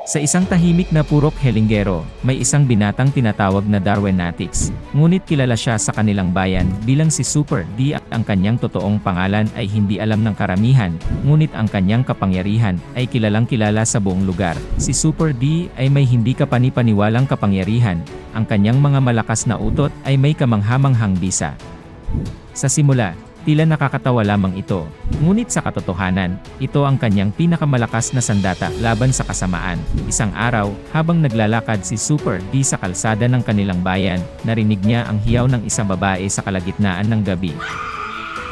Sa isang tahimik na purok Helingero, may isang binatang tinatawag na Darwinatics, ngunit kilala siya sa kanilang bayan bilang si Super D. Ang kanyang totoong pangalan ay hindi alam ng karamihan, ngunit ang kanyang kapangyarihan ay kilalang kilala sa buong lugar. Si Super D ay may hindi kapani-paniwalang kapangyarihan, ang kanyang mga malakas na utot ay may kamanghamanghang bisa. Sa simula, tila nakakatawa lamang ito, ngunit sa katotohanan, ito ang kanyang pinakamalakas na sandata laban sa kasamaan. Isang araw, habang naglalakad si Super D sa kalsada ng kanilang bayan, narinig niya ang hiyaw ng isang babae sa kalagitnaan ng gabi.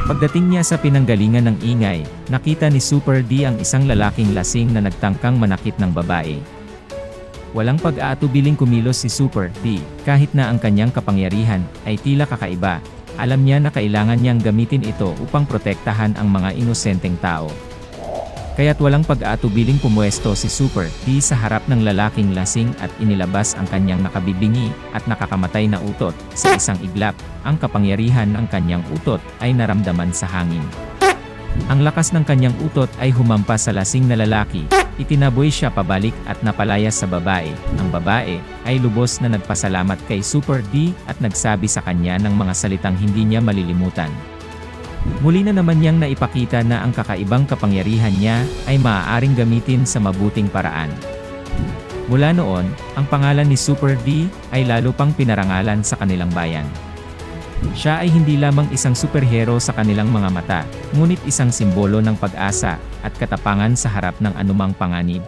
Pagdating niya sa pinanggalingan ng ingay, nakita ni Super D ang isang lalaking lasing na nagtangkang manakit ng babae. Walang pag-aatubiling kumilos si Super D, kahit na ang kanyang kapangyarihan ay tila kakaiba. Alam niya na kailangan niyang gamitin ito upang protektahan ang mga inosenteng tao. Kaya't walang pag-aatubiling pumuesto si Super D sa harap ng lalaking lasing at inilabas ang kanyang nakabibingi at nakakamatay na utot. Sa isang iglap, ang kapangyarihan ng kanyang utot ay naramdaman sa hangin. Ang lakas ng kanyang utot ay humampas sa lasing na lalaki. Itinaboy siya pabalik at napalayas sa babae. Ang babae ay lubos na nagpasalamat kay Super D at nagsabi sa kanya ng mga salitang hindi niya malilimutan. Muli na naman niyang naipakita na ang kakaibang kapangyarihan niya ay maaaring gamitin sa mabuting paraan. Mula noon, ang pangalan ni Super D ay lalo pang pinarangalan sa kanilang bayan. Siya ay hindi lamang isang superhero sa kanilang mga mata, ngunit isang simbolo ng pag-asa at katapangan sa harap ng anumang panganib.